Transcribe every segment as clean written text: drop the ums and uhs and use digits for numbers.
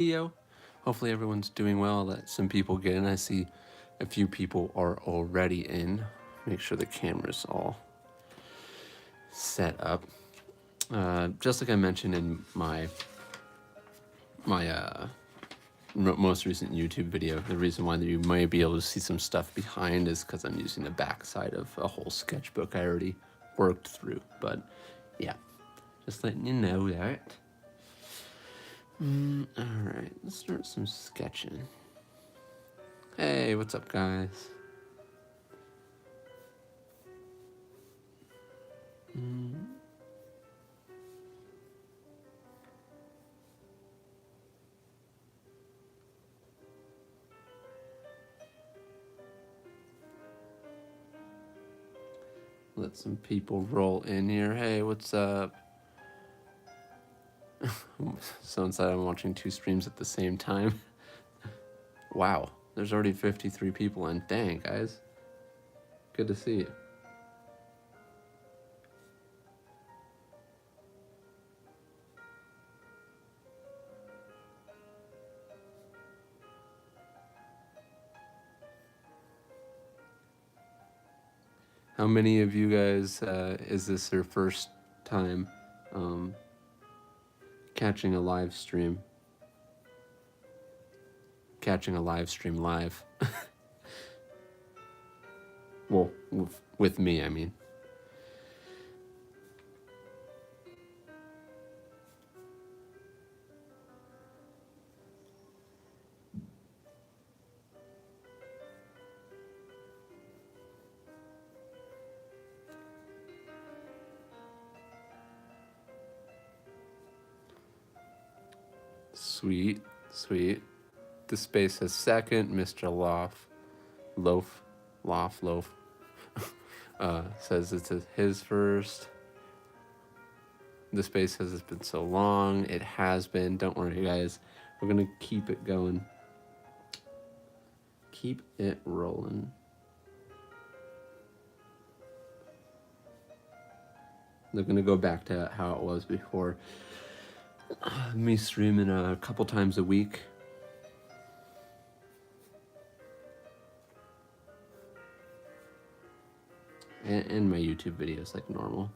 video. Hopefully everyone's doing well. I'll let some people get in. I see a few people are already in. Make sure the camera's all set up. Just like I mentioned in my most recent YouTube video, the reason why you might be able to see some stuff behind is because I'm using the backside of a whole sketchbook I already worked through. But yeah, just letting you know that. Alright, let's start some sketching. Hey, what's up, guys? Let some people roll in here. Hey, what's up? Someone said I'm watching 2 streams at the same time. Wow, there's already 53 people in. Dang, guys. Good to see you. How many of you guys, is this your first time catching a live stream? Catching a live stream live. Well, with me, I mean. Sweet, sweet. The space has second, Mr. Loaf, says it's his first. The space says it's been so long. It has been. Don't worry, guys. We're gonna keep it going. Keep it rolling. They're gonna go back to how it was before. Me streaming a couple times a week. And my YouTube videos like normal.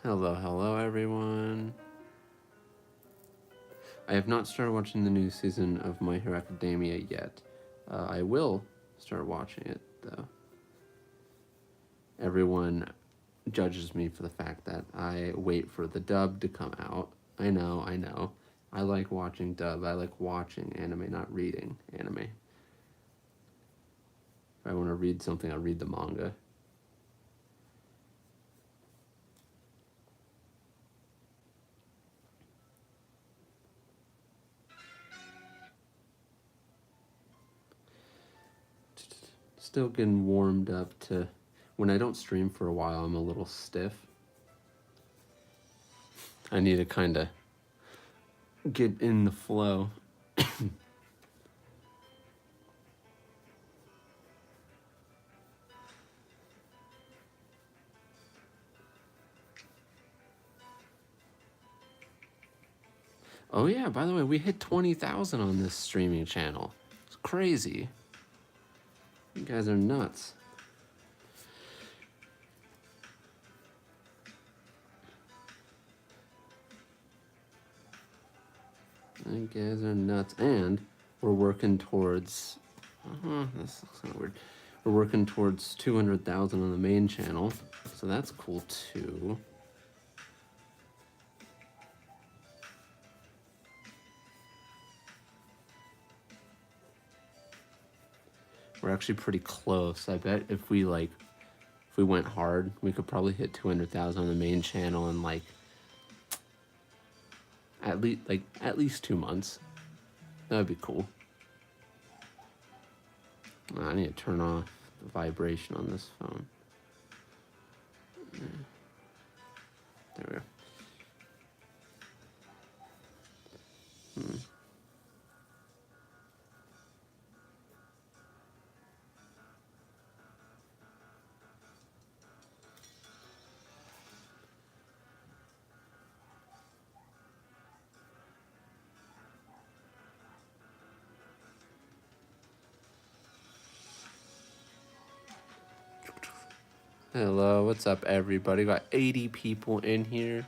Hello everyone. I have not started watching the new season of My Hero Academia yet. I will start watching it though. Everyone judges me for the fact that I wait for the dub to come out. I know. I like watching dub. I like watching anime, not reading anime. If I want to read something, I'll read the manga. Still getting warmed up to... When I don't stream for a while, I'm a little stiff. I need to kind of get in the flow. Oh yeah, by the way, we hit 20,000 on this streaming channel. It's crazy. You guys are nuts. You guys are nuts. And we're working towards... this looks kind of weird. We're working towards 200,000 on the main channel. So that's cool too. We're actually pretty close. I bet if we went hard, we could probably hit 200,000 on the main channel in like at least 2 months. That would be cool. I need to turn off the vibration on this phone. There we go. Hello, what's up, everybody? Got 80 people in here.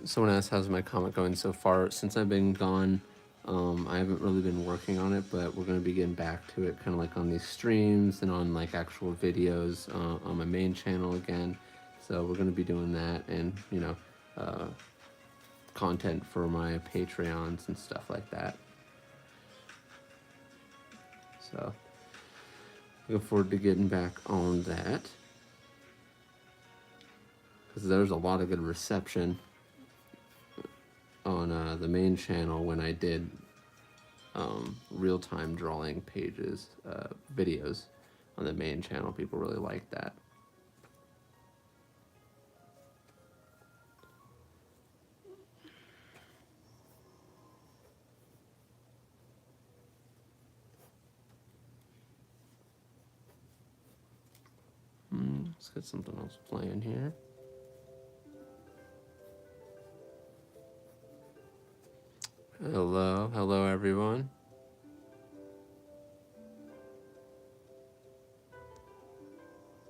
Someone asked, how's my comic going so far? Since I've been gone, I haven't really been working on it, but we're going to be getting back to it kind of like on these streams and on like actual videos on my main channel again. So we're going to be doing that, and, you know, content for my Patreons and stuff like that. So looking forward to getting back on that, because there's a lot of good reception on the main channel when I did real-time drawing pages, videos on the main channel. People really liked that. Let's get something else playing here. Hello, hello everyone.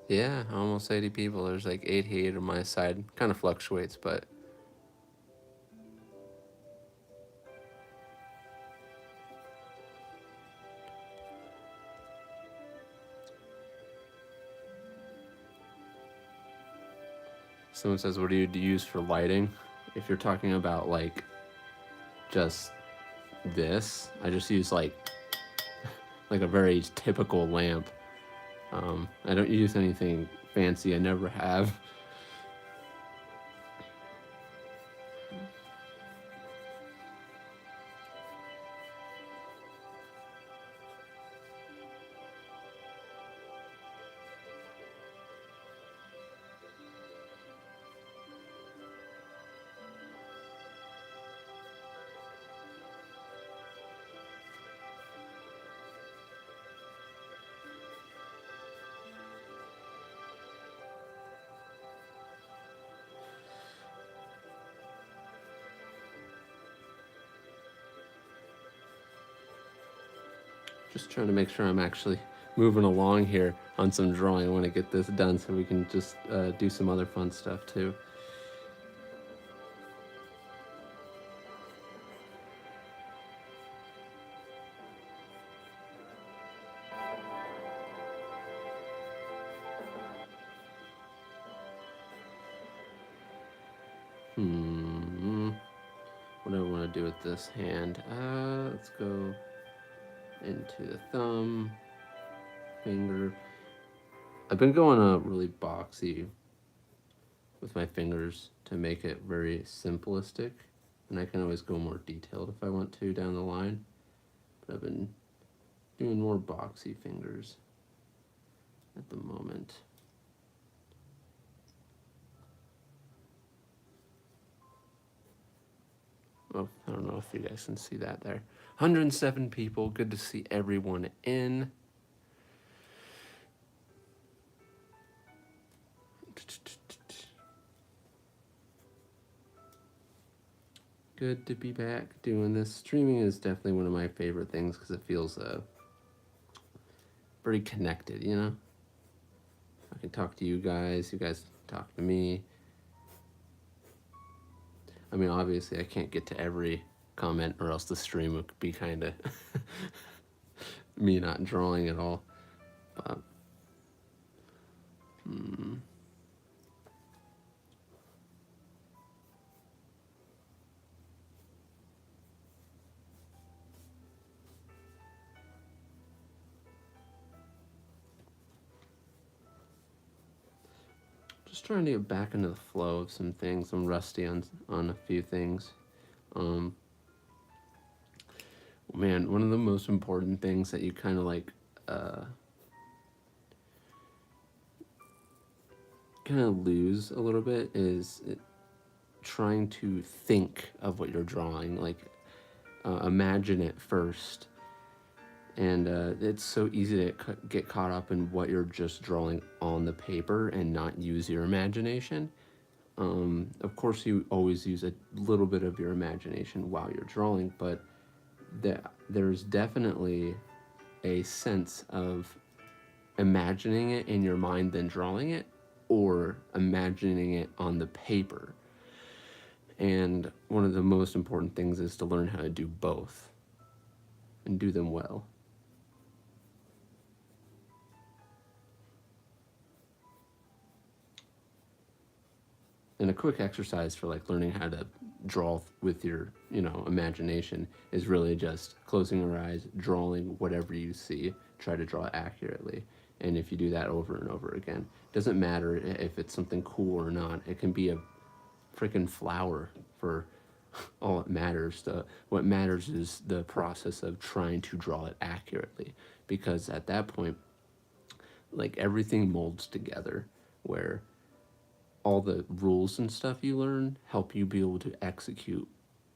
Yeah, almost 80 people. There's like 88 on my side. Kind of fluctuates, but someone says, what do you use for lighting? If you're talking about like just this, I just use like a very typical lamp. I don't use anything fancy. I never have. Just trying to make sure I'm actually moving along here on some drawing. I want to get this done so we can just do some other fun stuff too. What do I want to do with this hand? Let's go into the thumb, finger. I've been going really boxy with my fingers to make it very simplistic, and I can always go more detailed if I want to down the line, but I've been doing more boxy fingers at the moment. Oh, I don't know if you guys can see that there. 107 people. Good to see everyone in. Good to be back doing this. Streaming is definitely one of my favorite things because it feels very connected, you know? I can talk to you guys talk to me. I mean, obviously I can't get to every comment or else the stream would be kind of me not drawing at all. But just trying to get back into the flow of some things. I'm rusty on a few things. Man, one of the most important things that you kind of like kind of lose a little bit is trying to think of what you're drawing, like imagine it first. And it's so easy to get caught up in what you're just drawing on the paper and not use your imagination. Of course, you always use a little bit of your imagination while you're drawing, but there's definitely a sense of imagining it in your mind then drawing it, or imagining it on the paper. And one of the most important things is to learn how to do both and do them well. And a quick exercise for like learning how to draw with your, imagination is really just closing your eyes, drawing whatever you see, try to draw it accurately. And if you do that over and over again, it doesn't matter if it's something cool or not. It can be a freaking flower for all it matters. What matters is the process of trying to draw it accurately, because at that point, like, everything molds together, where all the rules and stuff you learn help you be able to execute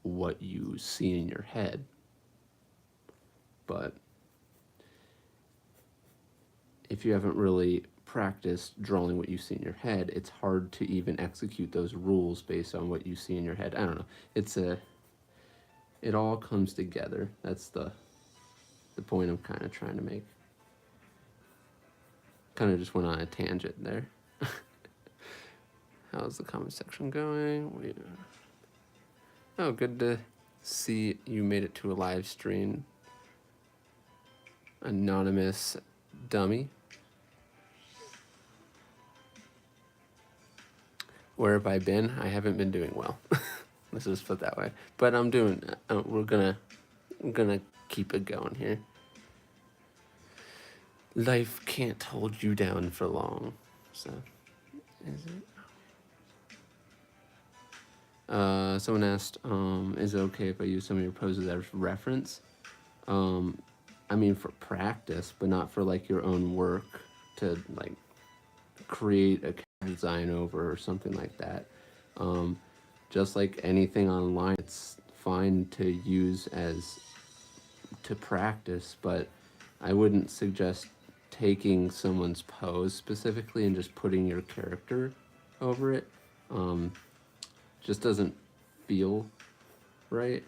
what you see in your head. But if you haven't really practiced drawing what you see in your head, it's hard to even execute those rules based on what you see in your head. I don't know. It all comes together. That's the point I'm kind of trying to make. Kind of just went on a tangent there. How's the comment section going? Oh, good to see you made it to a live stream. Anonymous dummy. Where have I been? I haven't been doing well. Let's just put it that way. But I'm doing. We're gonna keep it going here. Life can't hold you down for long. So, is it? Someone asked, is it okay if I use some of your poses as reference? I mean, for practice, but not for like your own work to like create a design over or something like that. Just like anything online, it's fine to use to practice, but I wouldn't suggest taking someone's pose specifically and just putting your character over it. Just doesn't feel right.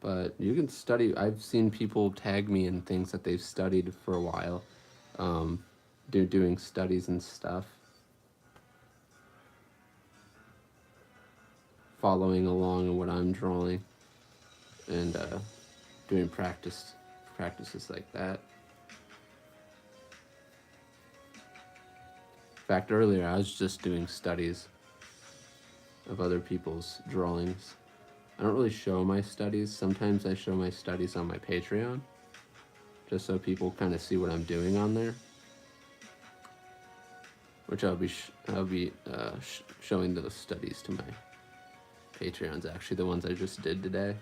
But you can study. I've seen people tag me in things that they've studied for a while. They're doing studies and stuff. Following along in what I'm drawing. And doing practices like that. In fact, earlier I was just doing studies of other people's drawings. I don't really show my studies. Sometimes I show my studies on my Patreon, just so people kind of see what I'm doing on there. Which I'll be showing those studies to my Patreons. Actually, the ones I just did today.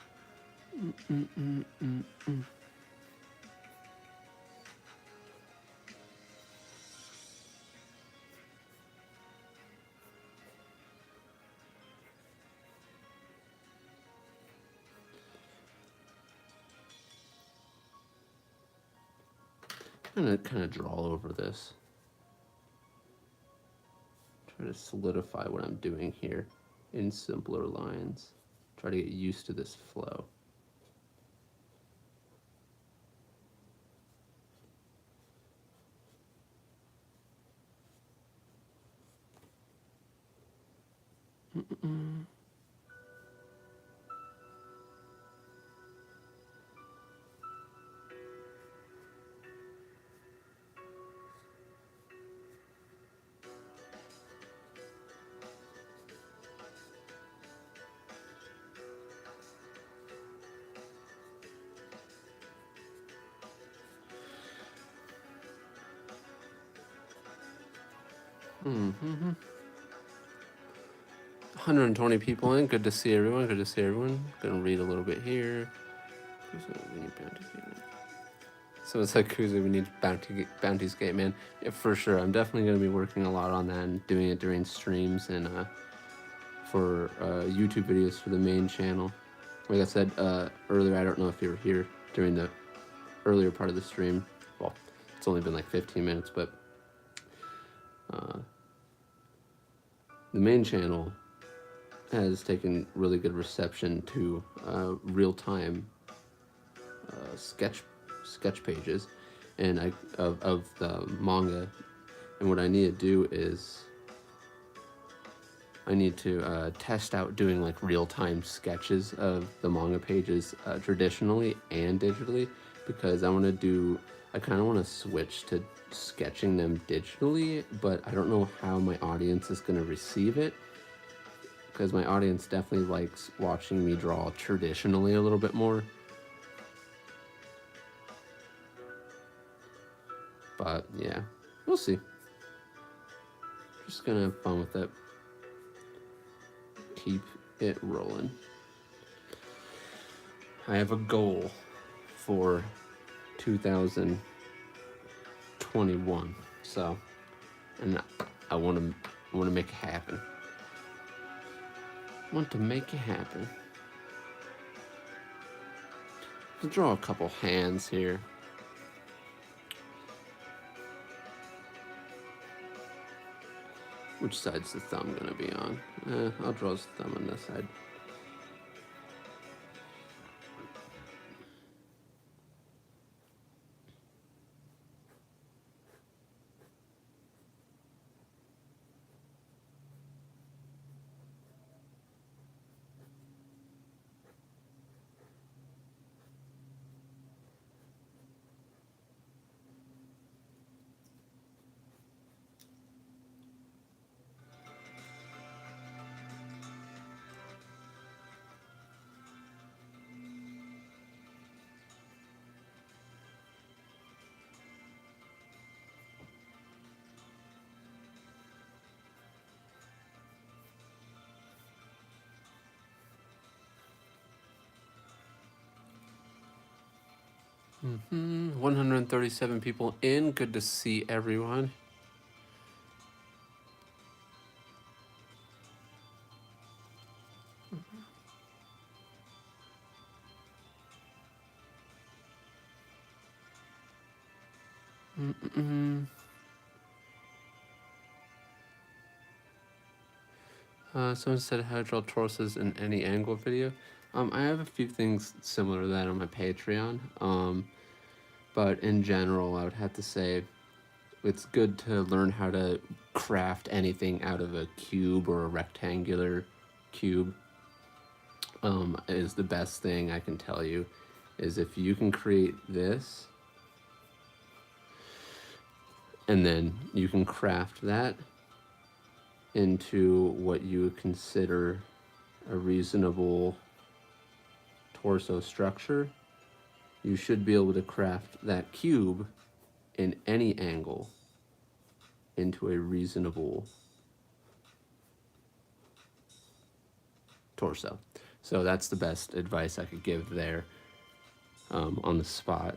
I'm gonna kind of draw over this. Try to solidify what I'm doing here in simpler lines. Try to get used to this flow. Mm-hmm. 120 people in. Good to see everyone. Good to see everyone. Gonna read a little bit here. We need bounties gate. So it's like Kuzo, we need bounties gate, man. Yeah, for sure. I'm definitely gonna be working a lot on that and doing it during streams and for YouTube videos for the main channel. Like I said earlier, I don't know if you were here during the earlier part of the stream. Well, it's only been like 15 minutes, but the main channel has taken really good reception to real-time sketch pages and of the manga. And what I need to do is I need to test out doing like real-time sketches of the manga pages traditionally and digitally, because I kind of want to switch to sketching them digitally, but I don't know how my audience is going to receive it, because my audience definitely likes watching me draw traditionally a little bit more. But yeah, we'll see. Just gonna have fun with it. Keep it rolling. I have a goal for 2021, so, and I want to make it happen. Want to make it happen. I'll draw a couple hands here. Which side's the thumb gonna be on? I'll draw his thumb on this side. Mm-hmm. 137 people in. Good to see everyone. Someone said how to draw torsos in any angle video. I have a few things similar to that on my Patreon. But in general, I would have to say it's good to learn how to craft anything out of a cube or a rectangular cube. Is the best thing I can tell you. Is if you can create this, and then you can craft that into what you would consider a reasonable torso structure, you should be able to craft that cube in any angle into a reasonable torso. So that's the best advice I could give there on the spot,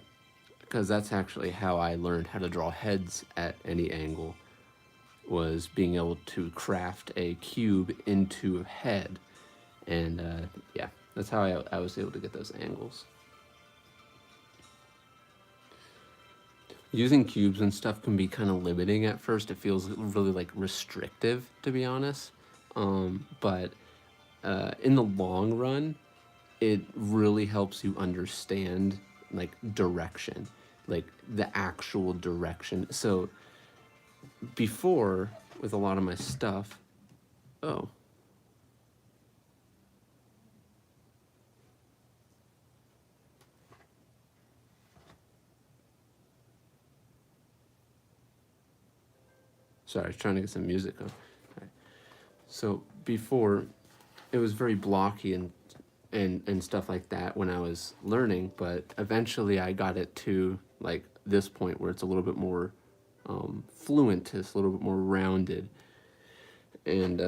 because that's actually how I learned how to draw heads at any angle, was being able to craft a cube into a head. And yeah, that's how I was able to get those angles. Using cubes and stuff can be kind of limiting at first. It feels really like restrictive, to be honest. But in the long run, it really helps you understand like direction, like the actual direction. So before, with a lot of my stuff, sorry, I was trying to get some music on. Right. So before, it was very blocky and stuff like that when I was learning, but eventually I got it to like this point where it's a little bit more fluent, it's a little bit more rounded, and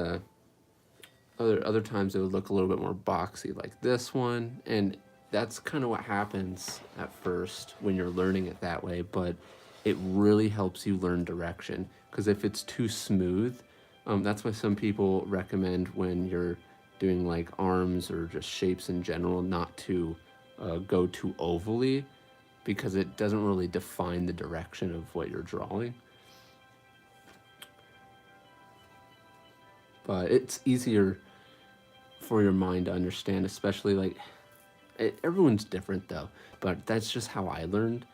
other times it would look a little bit more boxy, like this one. And that's kind of what happens at first when you're learning it that way, but it really helps you learn direction, because if it's too smooth, that's why some people recommend when you're doing like arms or just shapes in general not to go too ovally, because it doesn't really define the direction of what you're drawing. But it's easier for your mind to understand, especially like everyone's different though, but that's just how I learned.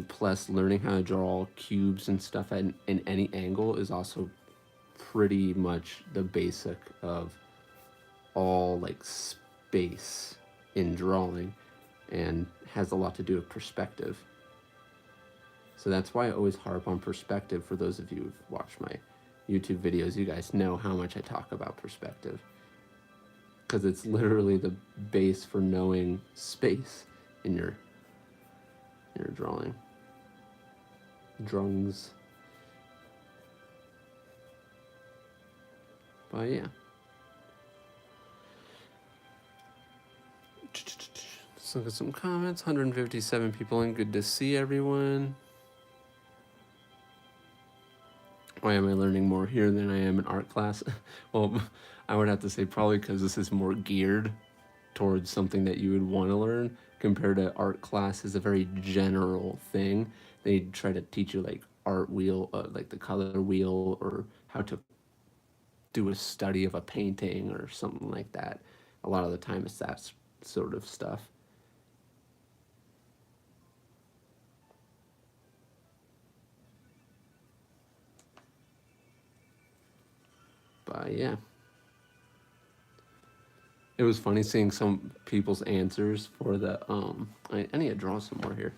Plus, learning how to draw cubes and stuff in any angle is also pretty much the basic of all like space in drawing, and has a lot to do with perspective. So that's why I always harp on perspective. For those of you who've watched my YouTube videos, you guys know how much I talk about perspective, because it's literally the base for knowing space in your drawings. But yeah. Let's look at some comments. 157 people in. Good to see everyone. Why am I learning more here than I am in art class? Well, I would have to say probably because this is more geared towards something that you would want to learn, compared to art class is a very general thing. They try to teach you like art wheel, like the color wheel, or how to do a study of a painting or something like that. A lot of the time it's that sort of stuff. But yeah, it was funny seeing some people's answers for the I need to draw some more here.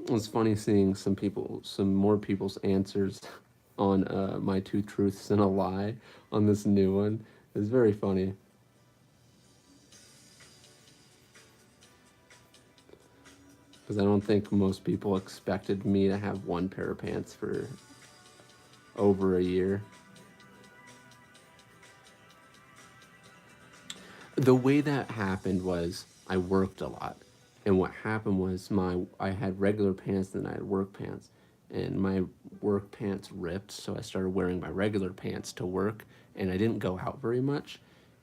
It was funny seeing some more people's answers on my 2 truths and a lie on this new one. It was very funny. Because I don't think most people expected me to have 1 pair of pants for over a year. The way that happened was I worked a lot. And what happened was I had regular pants and I had work pants. And my work pants ripped, so I started wearing my regular pants to work. And I didn't go out very much.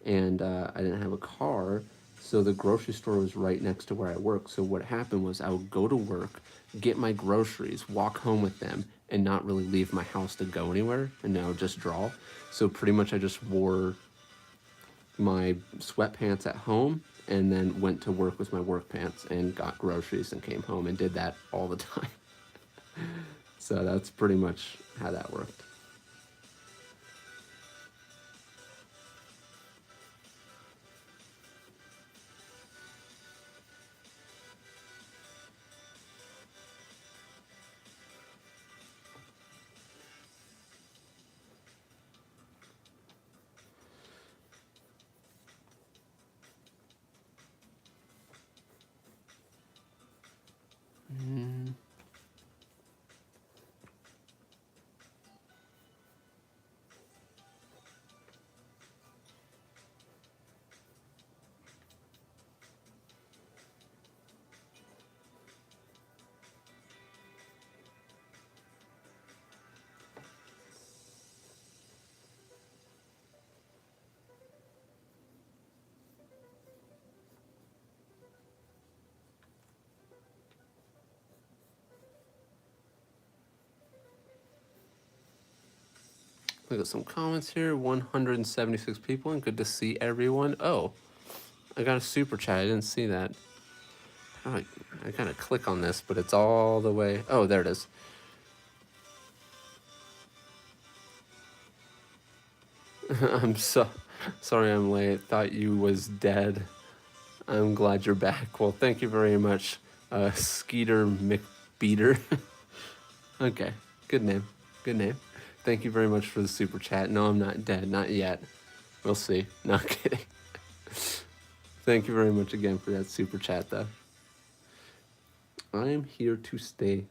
And I didn't have a car, so the grocery store was right next to where I work. So what happened was I would go to work, get my groceries, walk home with them, and not really leave my house to go anywhere. And I would just draw. So pretty much I just wore my sweatpants at home and then went to work with my work pants and got groceries and came home and did that all the time. So that's pretty much how that worked. Look at some comments here. 176 people, and good to see everyone. Oh, I got a super chat. I didn't see that. I gotta click on this, but it's all the way. Oh, there it is. I'm sorry I'm late. Thought you was dead. I'm glad you're back. Well, thank you very much, Skeeter McBeater. Okay, good name. Good name. Thank you very much for the super chat. No, I'm not dead. Not yet. We'll see. Not kidding. Thank you very much again for that super chat, though. I'm here to stay.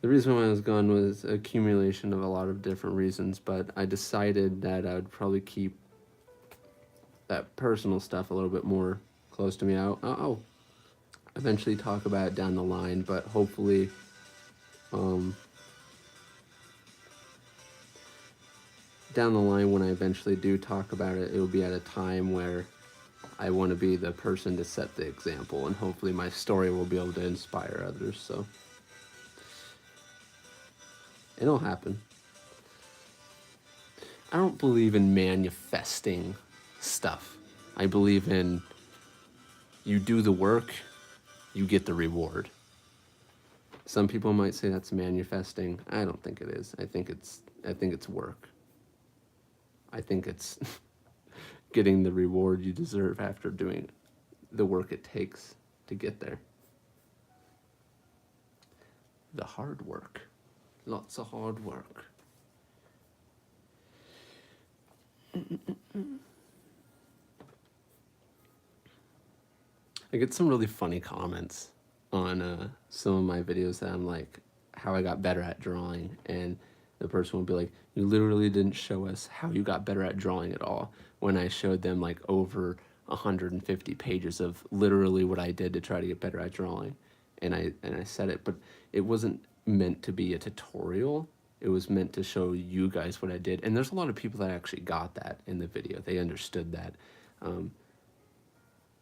The reason why I was gone was accumulation of a lot of different reasons, but I decided that I would probably keep that personal stuff a little bit more close to me. I'll eventually talk about it down the line, but hopefully down the line when I eventually do talk about it, it will be at a time where I want to be the person to set the example, and hopefully my story will be able to inspire others. So it'll happen. I don't believe in manifesting stuff. I believe in you do the work, you get the reward. Some people might say that's manifesting. I don't think it is. I think it's work. I think it's getting the reward you deserve after doing the work it takes to get there. The hard work. Lots of hard work. I get some really funny comments on some of my videos that I'm like, how I got better at drawing, and the person will be like, you literally didn't show us how you got better at drawing at all, when I showed them like over 150 pages of literally what I did to try to get better at drawing. And I said it, but it wasn't meant to be a tutorial. It was meant to show you guys what I did. And there's a lot of people that actually got that in the video. They understood that.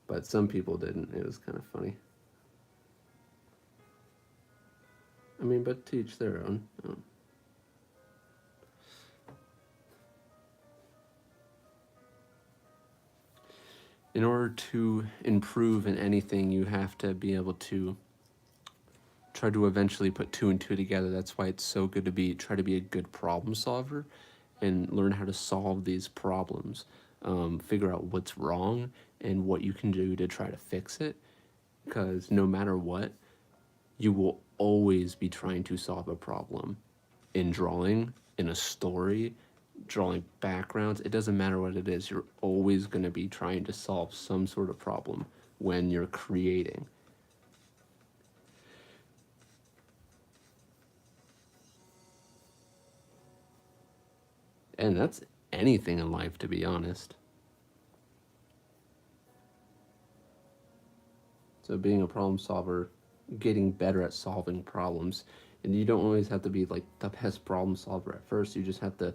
But some people didn't. It was kind of funny. I mean, but to each their own. In order to improve in anything, you have to be able to try to eventually put two and two together. That's why it's so good to try to be a good problem solver and learn how to solve these problems. Figure out what's wrong and what you can do to try to fix it. Because no matter what, you will always be trying to solve a problem in drawing, in a story, drawing backgrounds. It doesn't matter what it is. You're always going to be trying to solve some sort of problem when you're creating. And that's anything in life, to be honest. So being a problem solver, getting better at solving problems, and you don't always have to be like the best problem solver at first. You just have to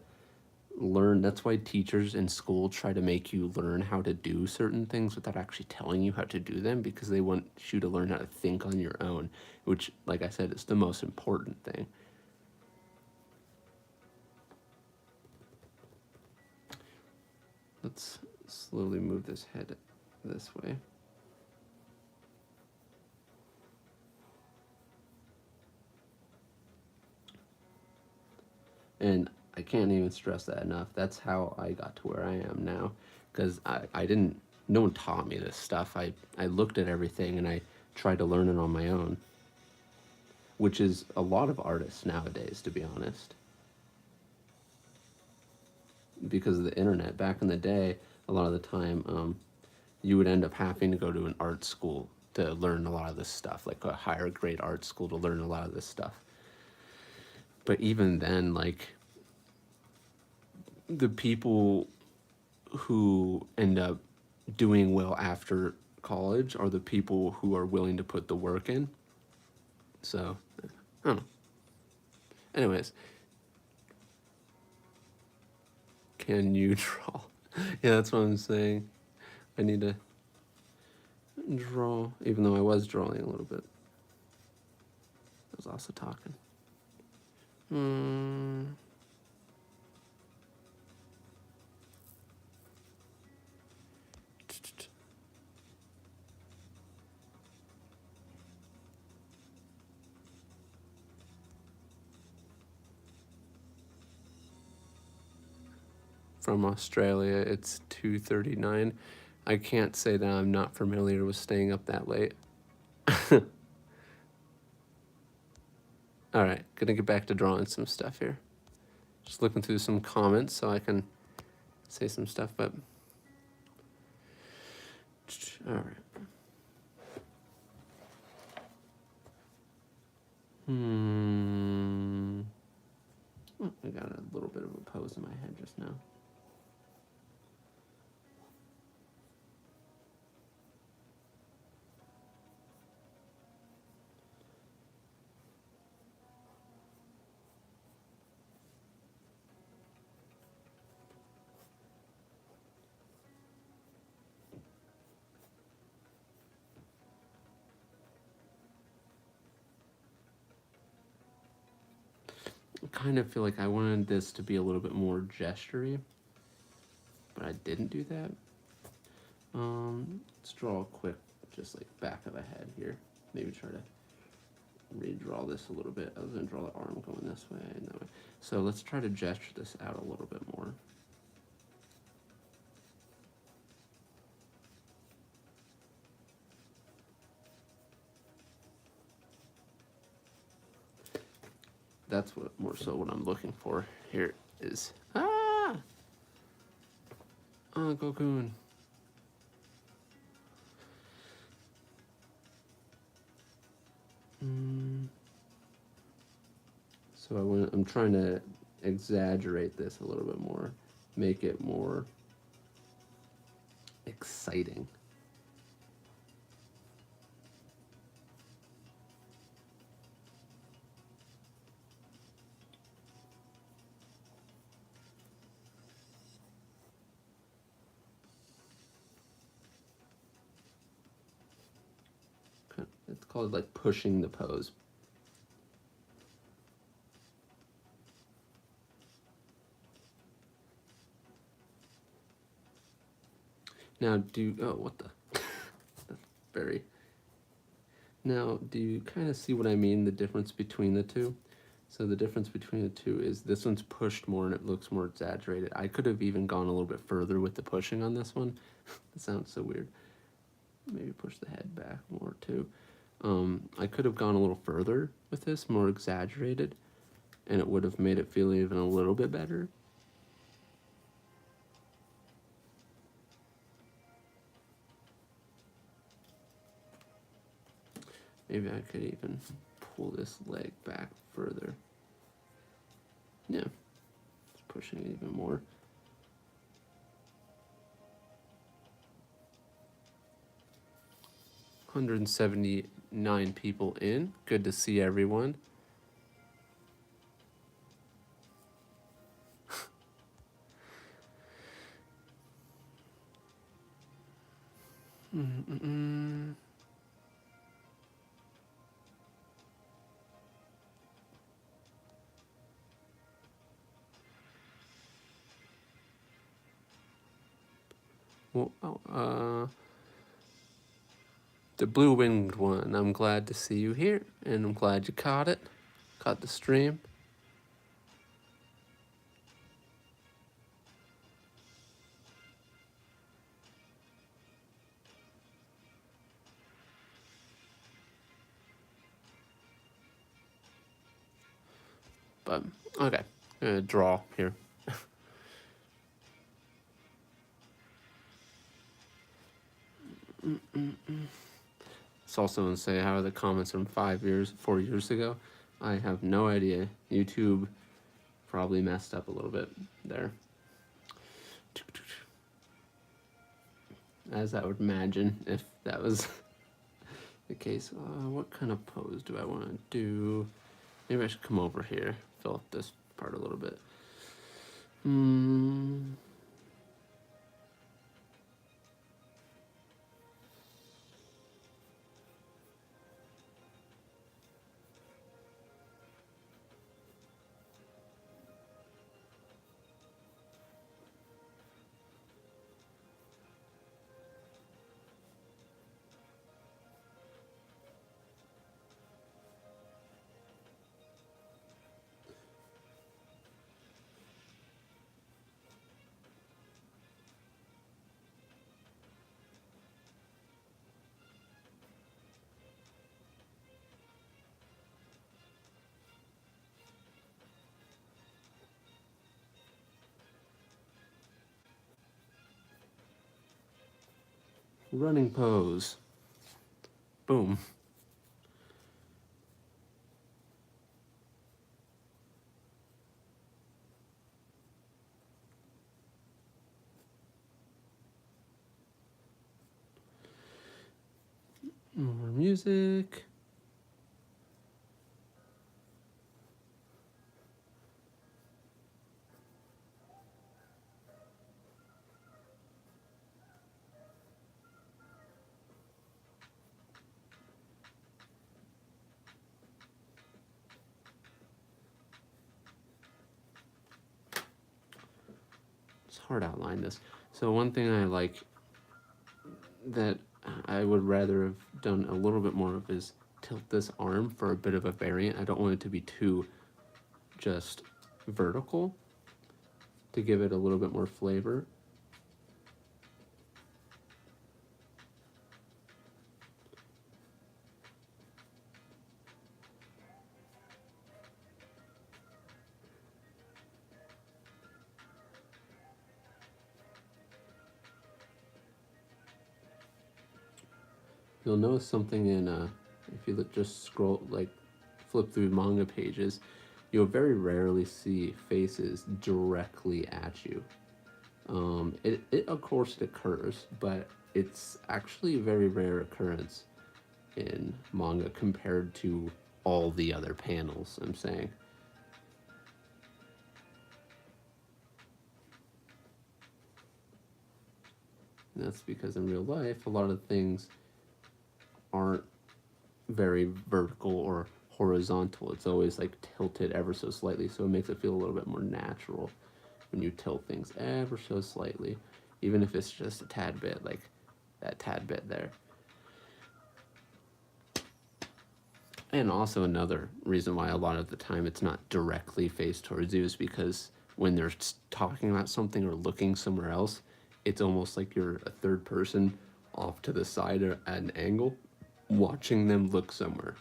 learn. That's why teachers in school try to make you learn how to do certain things without actually telling you how to do them, because they want you to learn how to think on your own, which, like I said, is the most important thing. Let's slowly move this head this way. And I can't even stress that enough. That's how I got to where I am now, because I didn't, no one taught me this stuff. I looked at everything and I tried to learn it on my own, which is a lot of artists nowadays, to be honest. Because of the internet, back in the day, a lot of the time, you would end up having to go to an art school to learn a lot of this stuff, like a higher grade art school to learn a lot of this stuff. But even then, like, the people who end up doing well after college are the people who are willing to put the work in. So, I don't know. Anyways, can you draw? Yeah, that's what I'm saying. I need to draw, even though I was drawing a little bit. I was also talking. From Australia, it's 2:39. I can't say that I'm not familiar with staying up that late. All right, gonna get back to drawing some stuff here. Just looking through some comments so I can say some stuff, but all right. Oh, I got a little bit of a pose in my head just now. kind of feel like I wanted this to be a little bit more gestury, but I didn't do that. Let's draw a quick, just like back of a head here. Maybe try to redraw this a little bit. I was gonna draw the arm going this way and that way. So let's try to gesture this out a little bit more. That's what more so what I'm looking for here is Gokun. So I'm trying to exaggerate this a little bit more, make it more exciting. It's called like pushing the pose. Now what the, that's very, now do you kind of see what I mean, the difference between the two? So the difference between the two is this one's pushed more and it looks more exaggerated. I could have even gone a little bit further with the pushing on this one. That sounds so weird. Maybe push the head back more too. I could have gone a little further with this, more exaggerated, and it would have made it feel even a little bit better. Maybe I could even pull this leg back further. Yeah, just pushing it even more. $179 people in. Good to see everyone. Well, the blue-winged one, I'm glad to see you here, and I'm glad you caught it. Caught the stream. But, okay, I'm gonna draw here. It's also going to say, how are the comments from 4 years ago? I have no idea. YouTube probably messed up a little bit there. As I would imagine if that was the case. What kind of pose do I want to do? Maybe I should come over here, fill up this part a little bit. Running pose. Boom. More music. hard to outline this. So one thing I like that I would rather have done a little bit more of is tilt this arm for a bit of a variant. I don't want it to be too just vertical, to give it a little bit more flavor. You'll notice something in, if you just scroll, like flip through manga pages, you'll very rarely see faces directly at you. It of course it occurs, but it's actually a very rare occurrence in manga compared to all the other panels, I'm saying. And that's because in real life, a lot of things aren't very vertical or horizontal. It's always like tilted ever so slightly, so it makes it feel a little bit more natural when you tilt things ever so slightly, even if it's just a tad bit, like that tad bit there. And also another reason why a lot of the time it's not directly faced towards you is because when they're talking about something or looking somewhere else, it's almost like you're a third person off to the side or at an angle, watching them look somewhere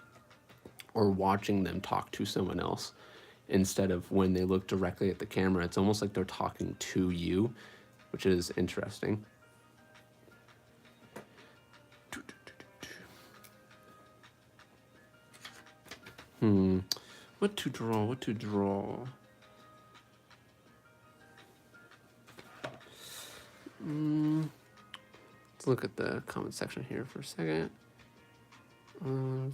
or watching them talk to someone else. Instead of when they look directly at the camera, it's almost like they're talking to you, which is interesting. What to draw? What to draw? Let's look at the comment section here for a second. Am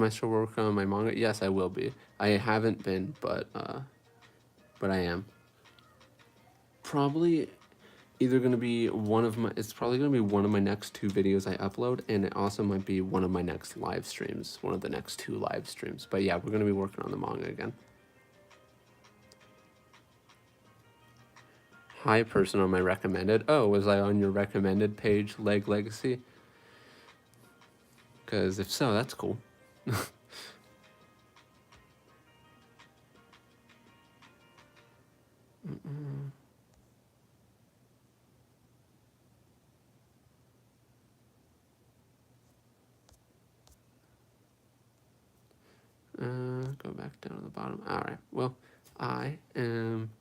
I still working on my manga? Yes, I will be. I haven't been, but I am. Probably either going to be it's probably going to be one of my next 2 videos I upload, and it also might be one of my next live streams, one of the next 2 live streams. But yeah, we're going to be working on the manga again. Hi, person on my recommended. Oh, was I on your recommended page, Leg Legacy? Because if so, that's cool. Go back down to the bottom. All right. Well, I am.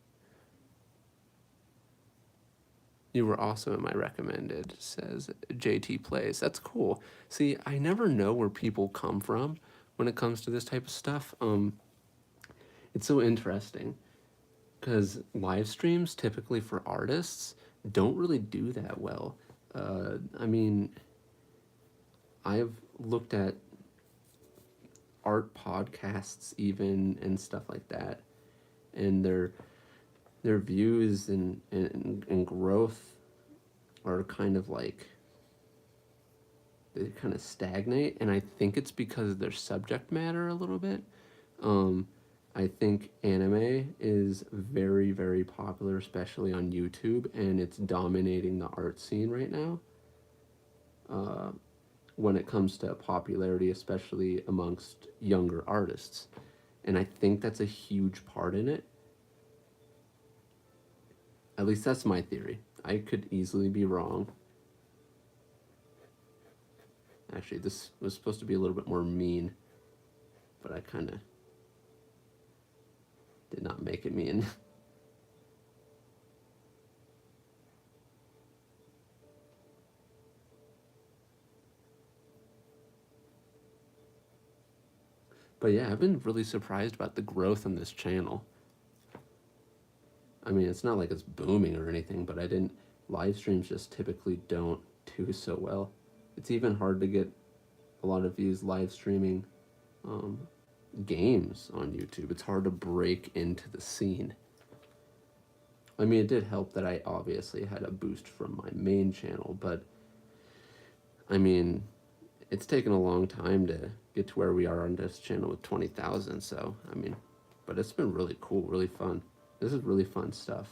You were also in my recommended, says JT Plays. That's cool. See, I never know where people come from when it comes to this type of stuff. It's so interesting because live streams typically for artists don't really do that well. I mean, I've looked at art podcasts even and stuff like that, and their views and growth are kind of like, they kind of stagnate, and I think it's because of their subject matter a little bit. I think anime is very, very popular, especially on YouTube, and it's dominating the art scene right now. When it comes to popularity, especially amongst younger artists. And I think that's a huge part in it. At least that's my theory. I could easily be wrong. Actually, this was supposed to be a little bit more mean, but I kind of did not make it mean. But yeah, I've been really surprised about the growth on this channel. I mean, it's not like it's booming or anything, but live streams just typically don't do so well. It's even hard to get a lot of views live streaming games on YouTube. It's hard to break into the scene. I mean, it did help that I obviously had a boost from my main channel, but I mean, it's taken a long time to get to where we are on this channel with 20,000. So, I mean, but it's been really cool, really fun. This is really fun stuff.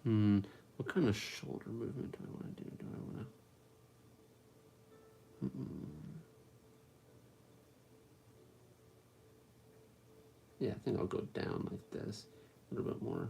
What kind of shoulder movement do I want to do? Do I want to... Yeah, I think I'll go down like this a little bit more.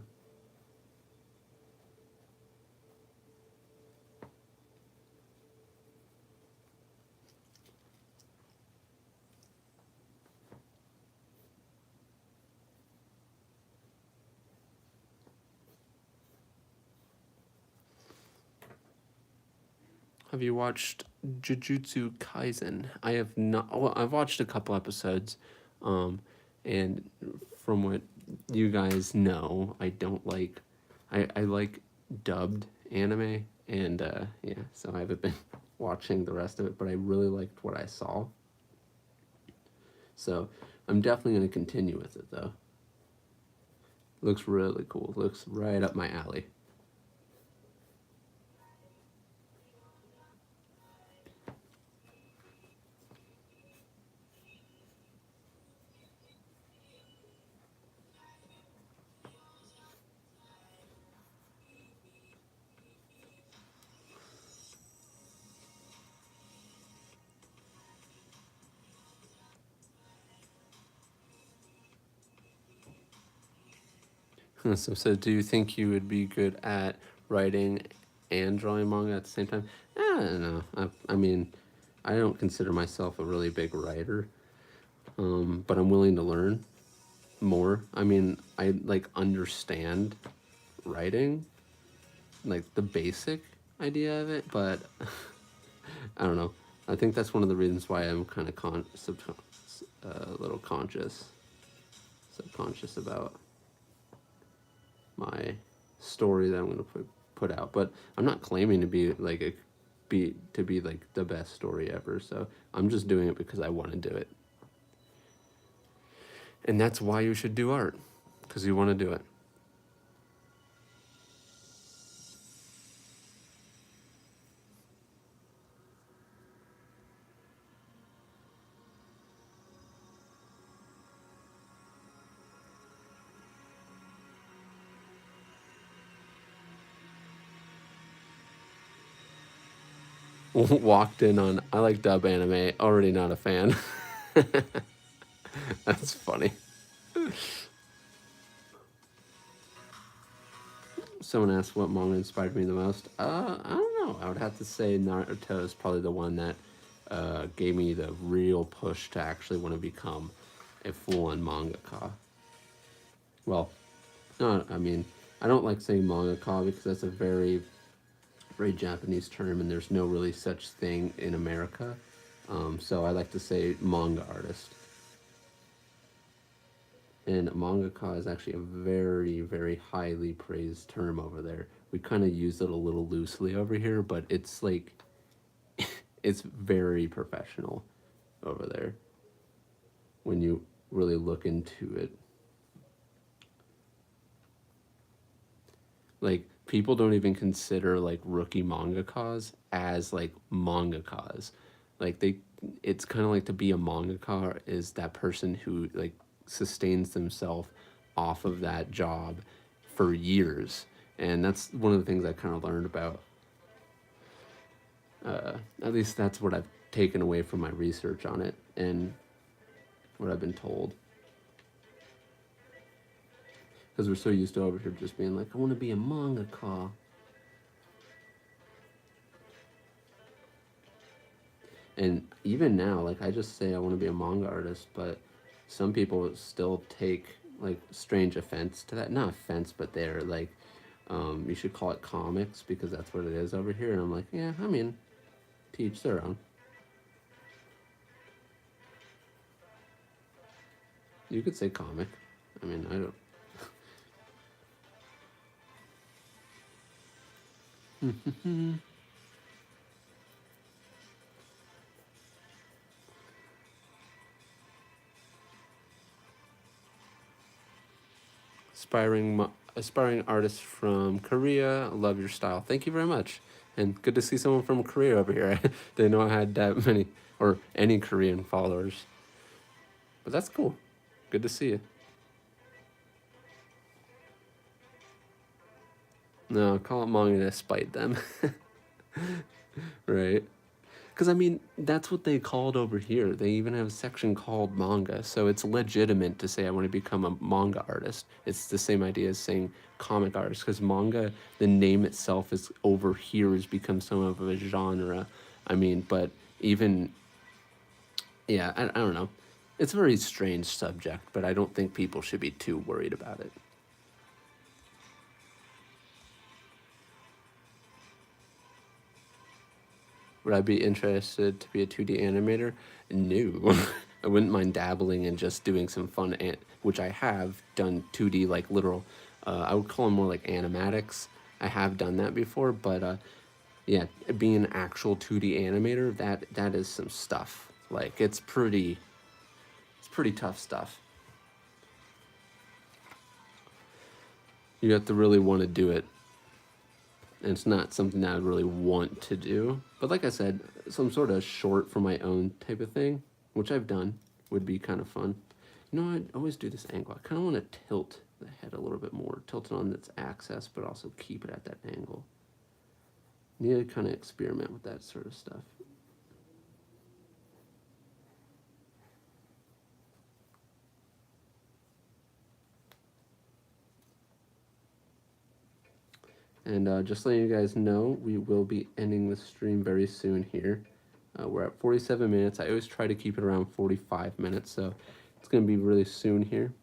Have you watched Jujutsu Kaisen? I have not. Well, I've watched a couple episodes, and from what you guys know, I don't like. I like dubbed anime, and yeah, so I haven't been watching the rest of it. But I really liked what I saw, so I'm definitely going to continue with it though. Looks really cool. Looks right up my alley. So do you think you would be good at writing and drawing manga at the same time? I don't know. I mean, I don't consider myself a really big writer, but I'm willing to learn more. I mean, I like understand writing, like the basic idea of it, but I don't know. I think that's one of the reasons why I'm kind of a little subconscious about my story that I'm going to put out. But I'm not claiming to be like be like the best story ever. So I'm just doing it because I want to do it. And that's why you should do art, because you want to do it. Walked in on, I like dub anime, already not a fan. That's funny. Someone asked what manga inspired me the most. I don't know. I would have to say Naruto is probably the one that gave me the real push to actually want to become a full-on mangaka. Well, no, I mean, I don't like saying mangaka because that's a very, very Japanese term, and there's no really such thing in America. So I like to say manga artist. And mangaka is actually a very, very highly praised term over there. We kind of use it a little loosely over here, but it's like, it's very professional over there when you really look into it. Like, people don't even consider like rookie mangakas as like mangakas. Like it's kind of like, to be a mangaka is that person who like sustains themselves off of that job for years. And that's one of the things I kind of learned about. At least that's what I've taken away from my research on it and what I've been told. Because we're so used to over here just being like, I want to be a mangaka. And even now, like, I just say I want to be a manga artist, but some people still take like strange offense to that. Not offense, but they're like, you should call it comics because that's what it is over here. And I'm like, yeah, I mean, to each their own. You could say comic. I mean, I don't. aspiring artist from Korea. Love your style. Thank you very much. And good to see someone from Korea over here. I didn't know I had that many or any Korean followers. But that's cool. Good to see you. No, call it manga to spite them. Right? Because, I mean, that's what they called over here. They even have a section called manga. So it's legitimate to say I want to become a manga artist. It's the same idea as saying comic artist. Because manga, the name itself is over here has become some of a genre. I mean, but even, yeah, I don't know. It's a very strange subject, but I don't think people should be too worried about it. Would I be interested to be a 2D animator? No. I wouldn't mind dabbling and just doing some fun, which I have done 2D, like literal, I would call them more like animatics. I have done that before, but yeah, being an actual 2D animator, that is some stuff. Like, it's pretty tough stuff. You have to really want to do it. And it's not something that I would really want to do. But like I said, some sort of short for my own type of thing, which I've done, would be kind of fun. You know, I always do this angle. I kind of want to tilt the head a little bit more, tilt it on its axis, but also keep it at that angle. You need to kind of experiment with that sort of stuff. And just letting you guys know, we will be ending the stream very soon here. We're at 47 minutes. I always try to keep it around 45 minutes, so it's going to be really soon here.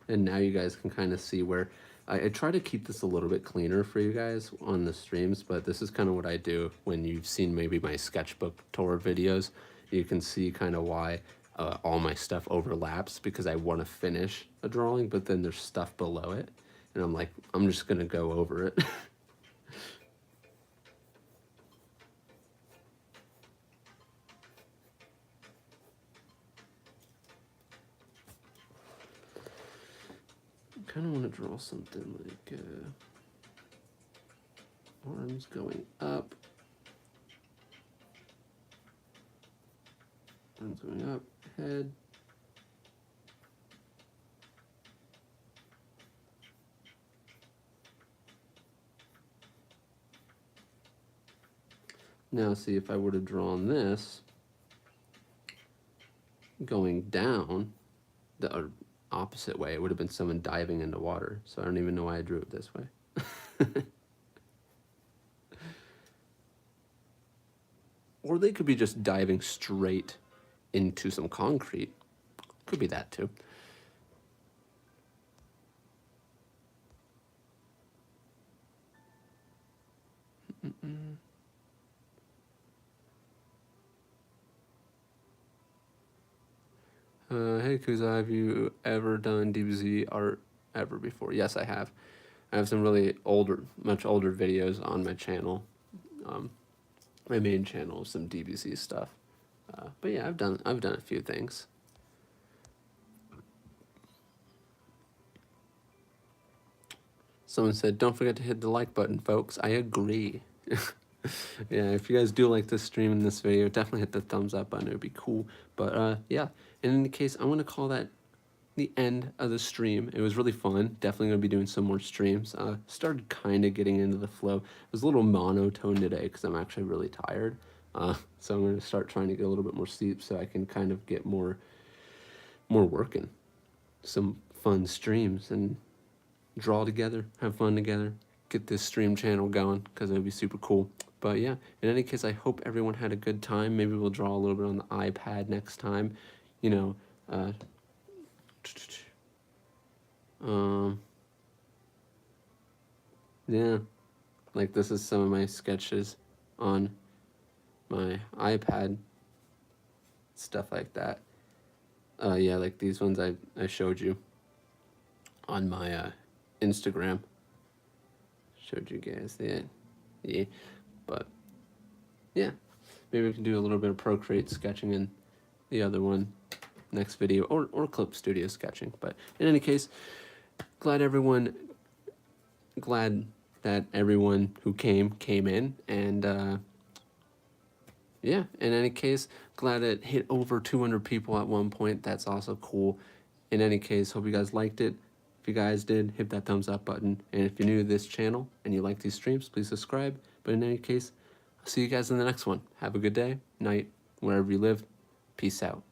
And now you guys can kind of see where I try to keep this a little bit cleaner for you guys on the streams, but this is kind of what I do when you've seen maybe my sketchbook tour videos. You can see kind of why all my stuff overlaps, because I want to finish a drawing, but then there's stuff below it. And I'm like, I'm just going to go over it. I kind of want to draw something like arms going up, arms going up, head. Now see, if I would have drawn this going down the opposite way, it would have been someone diving into water. So I don't even know why I drew it this way. Or they could be just diving straight into some concrete. Could be that too. Hey Kuza, have you ever done DBZ art ever before? Yes, I have. I have some really much older videos on my channel. My main channel is some DBZ stuff. But yeah, I've done a few things. Someone said, don't forget to hit the like button, folks. I agree. Yeah, if you guys do like this stream and this video, definitely hit the thumbs up button. It would be cool. But yeah, in any case, I want to call that the end of the stream. It was really fun. Definitely going to be doing some more streams. Started kind of getting into the flow. It was a little monotone today because I'm actually really tired. So I'm going to start trying to get a little bit more sleep so I can kind of get more working. Some fun streams and draw together, have fun together, get this stream channel going because it would be super cool. But yeah, in any case, I hope everyone had a good time. Maybe we'll draw a little bit on the iPad next time. You know, yeah, like this is some of my sketches on my iPad. stuff like that. Yeah, like these ones I showed you on my Instagram. Showed you guys that. Yeah, but yeah, maybe we can do a little bit of Procreate sketching in the other one next video, or Clip Studio sketching. But in any case, glad that everyone who came in, and yeah, in any case, glad it hit over 200 people at one point. That's also cool. In any case, hope you guys liked it. If you guys did, hit that thumbs up button. And if you're new to this channel and you like these streams, please subscribe. But in any case, I'll see you guys in the next one. Have a good day, night, wherever you live. Peace out.